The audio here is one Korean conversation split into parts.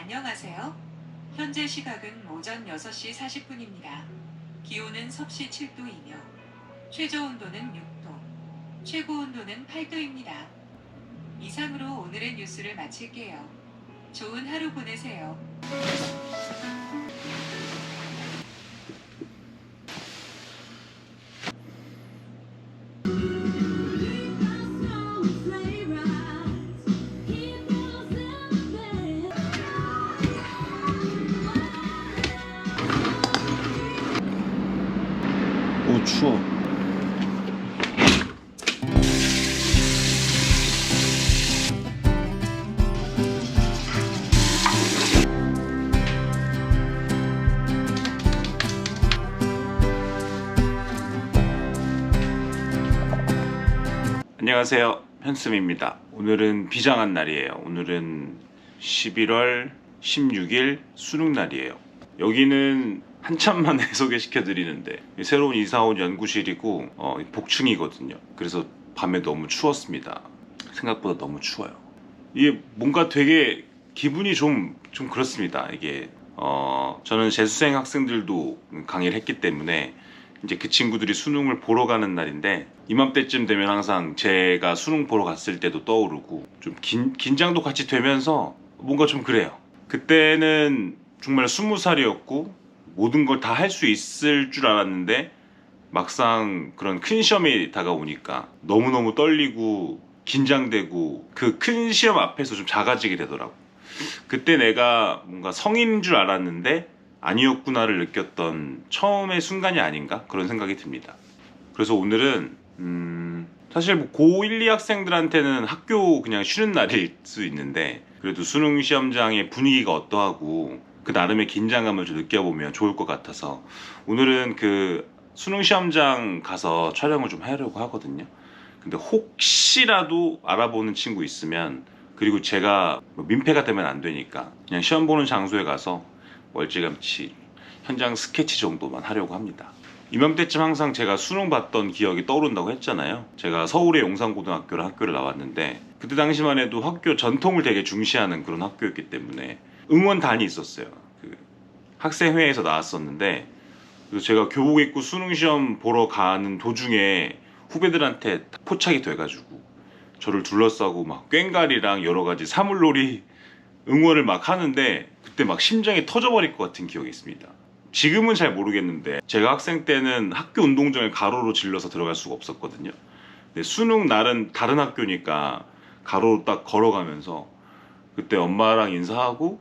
안녕하세요. 현재 시각은 오전 6시 40분입니다. 기온은 섭씨 7도이며 최저 온도는 6도, 최고 온도는 8도입니다. 이상으로 오늘의 뉴스를 마칠게요. 좋은 하루 보내세요. 오, 추워. 안녕하세요, 현스입니다. 오늘은 비장한 날이에요. 오늘은 11월 16일 수능날이에요. 여기는 한참 만에 소개시켜 드리는데 새로운 이사온 연구실이고 복층이거든요. 그래서 밤에 너무 추웠습니다. 생각보다 너무 추워요. 이게 뭔가 되게 기분이 좀 그렇습니다. 이게 저는 재수생 학생들도 강의를 했기 때문에 이제 그 친구들이 수능을 보러 가는 날인데, 이맘때쯤 되면 항상 제가 수능 보러 갔을 때도 떠오르고 좀 긴장도 같이 되면서 뭔가 좀 그래요. 그때는 정말 20살이었고 모든 걸 다 할 수 있을 줄 알았는데 막상 그런 큰 시험이 다가오니까 너무너무 떨리고 긴장되고 그 큰 시험 앞에서 좀 작아지게 되더라고. 그때 내가 뭔가 성인인 줄 알았는데 아니었구나를 느꼈던 처음의 순간이 아닌가, 그런 생각이 듭니다. 그래서 오늘은 사실 뭐 고1, 2 학생들한테는 학교 그냥 쉬는 날일 수 있는데, 그래도 수능 시험장의 분위기가 어떠하고 그 나름의 긴장감을 좀 느껴보면 좋을 것 같아서 오늘은 그 수능 시험장 가서 촬영을 좀 하려고 하거든요. 근데 혹시라도 알아보는 친구 있으면, 그리고 제가 민폐가 되면 안 되니까 그냥 시험 보는 장소에 가서 멀찌감치 현장 스케치 정도만 하려고 합니다. 이맘때쯤 항상 제가 수능 봤던 기억이 떠오른다고 했잖아요. 제가 서울의 용산고등학교를 학교를 나왔는데, 그때 당시만 해도 학교 전통을 되게 중시하는 그런 학교였기 때문에 응원단이 있었어요. 그 학생회에서 나왔었는데, 그래서 제가 교복 입고 수능 시험 보러 가는 도중에 후배들한테 포착이 돼가지고 저를 둘러싸고 막 꽹가리랑 여러 가지 사물놀이 응원을 막 하는데, 그때 막 심장이 터져버릴 것 같은 기억이 있습니다. 지금은 잘 모르겠는데 제가 학생 때는 학교 운동장을 가로로 질러서 들어갈 수가 없었거든요. 근데 수능 날은 다른 학교니까 가로로 딱 걸어가면서 그때 엄마랑 인사하고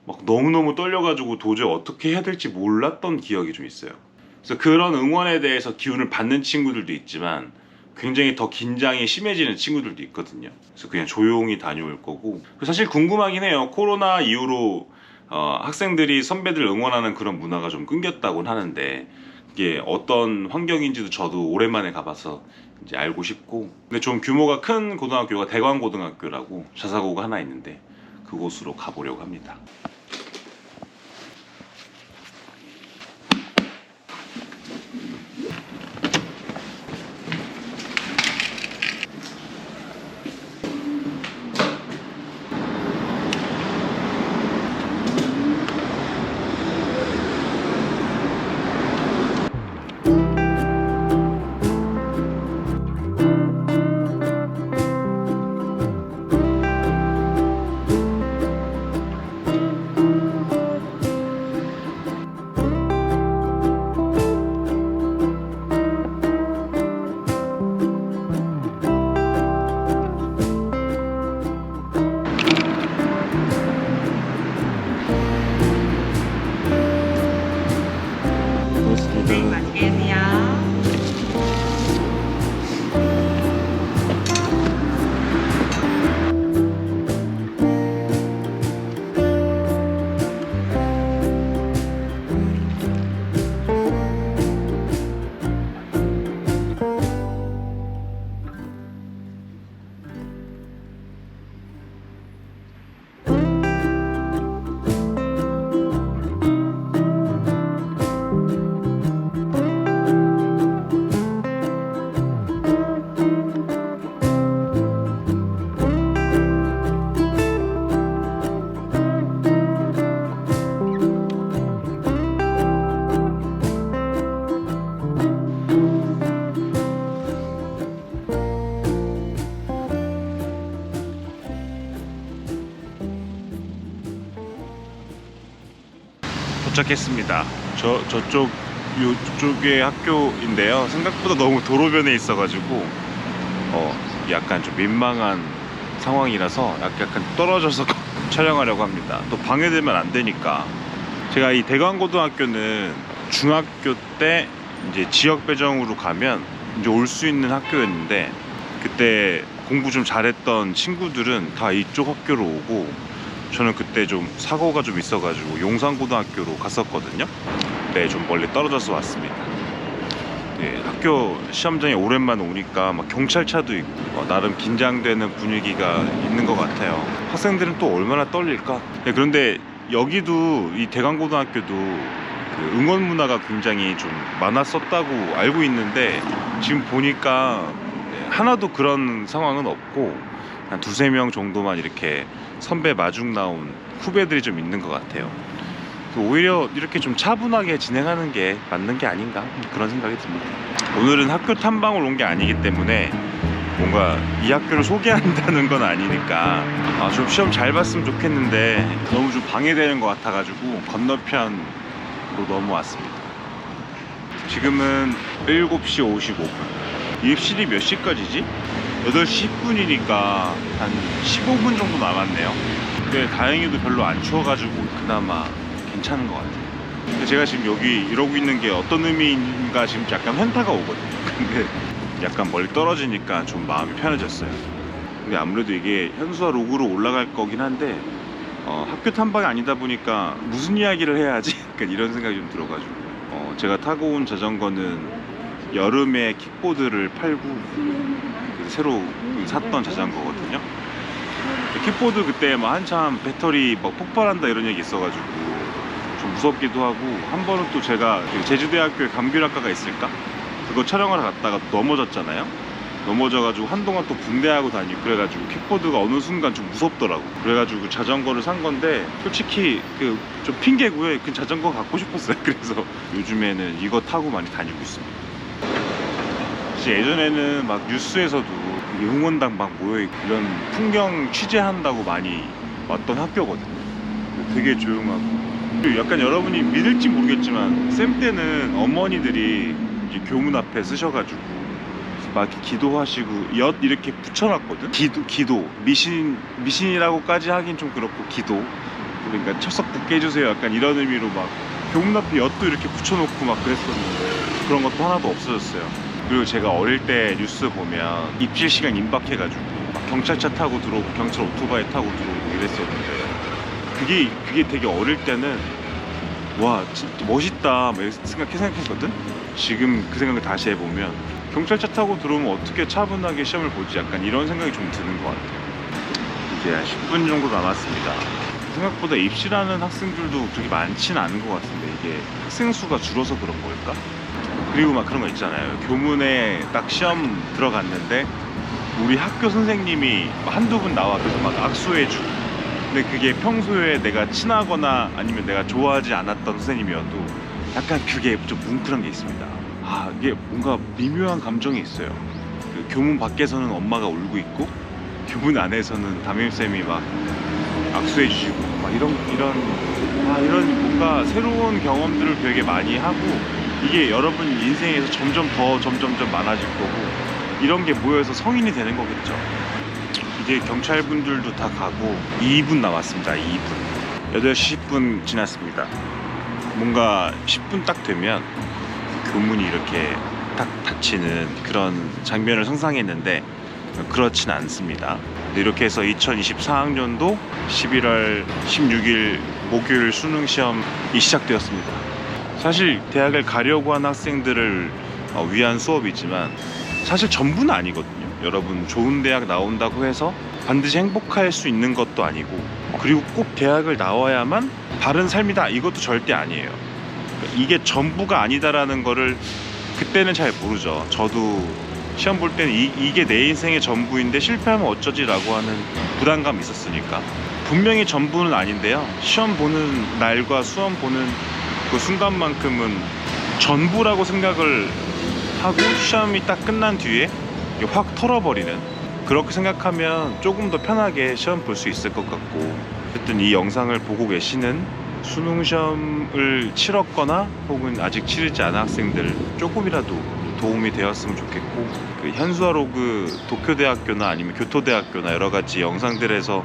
막 너무너무 떨려가지고 도저히 어떻게 해야 될지 몰랐던 기억이 좀 있어요. 그래서 그런 응원에 대해서 기운을 받는 친구들도 있지만 굉장히 더 긴장이 심해지는 친구들도 있거든요. 그래서 그냥 조용히 다녀올 거고, 사실 궁금하긴 해요. 코로나 이후로 학생들이 선배들 응원하는 그런 문화가 좀 끊겼다고는 하는데, 이게 어떤 환경인지도 저도 오랜만에 가봐서 이제 알고 싶고, 근데 좀 규모가 큰 고등학교가 대광고등학교라고 자사고가 하나 있는데 그곳으로 가보려고 합니다. 도착했습니다. 저쪽의 학교인데요. 생각보다 너무 도로변에 있어가지고 약간 좀 민망한 상황이라서 약간 떨어져서 촬영하려고 합니다. 또 방해되면 안 되니까. 제가 이 대관고등학교는 중학교 때 이제 지역 배정으로 가면 이제 올 수 있는 학교였는데, 그때 공부 좀 잘했던 친구들은 다 이쪽 학교로 오고, 저는 그때 좀 사고가 좀 있어가지고 용산고등학교로 갔었거든요. 네, 좀 멀리 떨어져서 왔습니다. 네, 학교 시험장에 오랜만에 오니까 막 경찰차도 있고 나름 긴장되는 분위기가 있는 것 같아요. 학생들은 또 얼마나 떨릴까? 네, 그런데 여기도 이 대관고등학교도 그 응원 문화가 굉장히 좀 많았었다고 알고 있는데, 지금 보니까 하나도 그런 상황은 없고 한 두세 명 정도만 이렇게 선배 마중 나온 후배들이 좀 있는 것 같아요. 오히려 이렇게 좀 차분하게 진행하는 게 맞는 게 아닌가, 그런 생각이 듭니다. 오늘은 학교 탐방을 온 게 아니기 때문에 뭔가 이 학교를 소개한다는 건 아니니까 좀 시험 잘 봤으면 좋겠는데 너무 좀 방해되는 것 같아가지고 건너편으로 넘어왔습니다. 지금은 7시 55분. 입실이 몇 시까지지? 8시 10분이니까 한 15분 정도 남았네요. 근데 다행히도 별로 안 추워가지고 그나마 괜찮은 것 같아요. 근데 제가 지금 여기 이러고 있는 게 어떤 의미인가 지금 약간 현타가 오거든요. 근데 약간 멀리 떨어지니까 좀 마음이 편해졌어요. 근데 아무래도 이게 현수와 로그로 올라갈 거긴 한데 학교 탐방이 아니다 보니까 무슨 이야기를 해야지? 약간 이런 생각이 좀 들어가지고 제가 타고 온 자전거는 여름에 킥보드를 팔고 새로 샀던 자전거거든요. 킥보드 그때 막 한참 배터리 막 폭발한다 이런 얘기 있어가지고 좀 무섭기도 하고, 한 번은 또 제가 제주대학교에 감귤학과가 있을까? 그거 촬영하러 갔다가 넘어졌잖아요. 넘어져가지고 한동안 또 분대하고 다니고 그래가지고 킥보드가 어느 순간 좀 무섭더라고. 그래가지고 자전거를 산 건데 솔직히 좀 핑계고요. 그 자전거 갖고 싶었어요. 그래서 요즘에는 이거 타고 많이 다니고 있습니다. 예전에는 막 뉴스에서도 응원당 막 모여있고 이런 풍경 취재한다고 많이 왔던 학교거든요. 되게 조용하고, 그리고 약간 여러분이 믿을지 모르겠지만 쌤 때는 어머니들이 이제 교문 앞에 쓰셔가지고 막 이렇게 기도하시고 엿 이렇게 붙여놨거든. 기도 미신이라고까지 하긴 좀 그렇고, 기도, 그러니까 철석 붙게 해주세요 약간 이런 의미로 막 교문 앞에 엿도 이렇게 붙여놓고 막 그랬었는데 그런 것도 하나도 없어졌어요. 그리고 제가 어릴 때 뉴스 보면 입실 시간 임박해가지고 막 경찰차 타고 들어오고 경찰 오토바이 타고 들어오고 이랬었는데, 그게 되게 어릴 때는 와 진짜 멋있다 막 생각했거든. 지금 그 생각을 다시 해보면 경찰차 타고 들어오면 어떻게 차분하게 시험을 보지, 약간 이런 생각이 좀 드는 것 같아요. 이제 한 10분 정도 남았습니다. 생각보다 입시라는 학생들도 그렇게 많지는 않은 것 같은데, 이게 학생 수가 줄어서 그런 걸까? 그리고 막 그런 거 있잖아요. 교문에 딱 시험 들어갔는데 우리 학교 선생님이 한두 분 나와 그래서 막 악수해주고, 근데 그게 평소에 내가 친하거나 아니면 내가 좋아하지 않았던 선생님이어도 약간 그게 좀 뭉클한 게 있습니다. 이게 뭔가 미묘한 감정이 있어요. 그 교문 밖에서는 엄마가 울고 있고 교문 안에서는 담임쌤이 막 악수해주시고 막 이런 뭔가 새로운 경험들을 되게 많이 하고, 이게 여러분 인생에서 점점 많아질 거고, 이런 게 모여서 성인이 되는 거겠죠. 이제 경찰분들도 다 가고 2분 남았습니다. 2분. 8시 10분 지났습니다. 뭔가 10분 딱 되면 교문이 이렇게 딱 닫히는 그런 장면을 상상했는데 그렇진 않습니다. 이렇게 해서 2024학년도 11월 16일 목요일 수능 시험이 시작되었습니다. 사실 대학을 가려고 하는 학생들을 위한 수업이지만 사실 전부는 아니거든요. 여러분 좋은 대학 나온다고 해서 반드시 행복할 수 있는 것도 아니고, 그리고 꼭 대학을 나와야만 바른 삶이다 이것도 절대 아니에요. 이게 전부가 아니다라는 거를 그때는 잘 모르죠. 저도 시험 볼 때는 이게 내 인생의 전부인데 실패하면 어쩌지라고 하는 부담감이 있었으니까. 분명히 전부는 아닌데요, 시험 보는 날과 수험 보는 그 순간만큼은 전부라고 생각을 하고 시험이 딱 끝난 뒤에 확 털어버리는, 그렇게 생각하면 조금 더 편하게 시험 볼 수 있을 것 같고. 어쨌든 이 영상을 보고 계시는 수능 시험을 치렀거나 혹은 아직 치르지 않은 학생들 조금이라도 도움이 되었으면 좋겠고, 그 현수아로그 도쿄대학교나 아니면 교토대학교나 여러 가지 영상들에서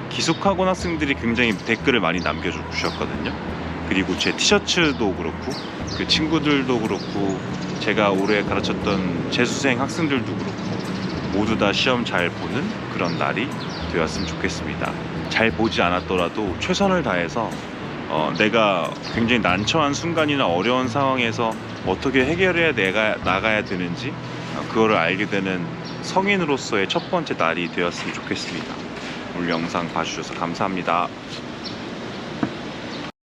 기숙학원 학생들이 굉장히 댓글을 많이 남겨주셨거든요. 그리고 제 티셔츠도 그렇고 그 친구들도 그렇고 제가 올해 가르쳤던 재수생 학생들도 그렇고 모두 다 시험 잘 보는 그런 날이 되었으면 좋겠습니다. 잘 보지 않았더라도 최선을 다해서 내가 굉장히 난처한 순간이나 어려운 상황에서 어떻게 해결해야 내가 나가야 되는지 그거를 알게 되는 성인으로서의 첫 번째 날이 되었으면 좋겠습니다. 오늘 영상 봐주셔서 감사합니다.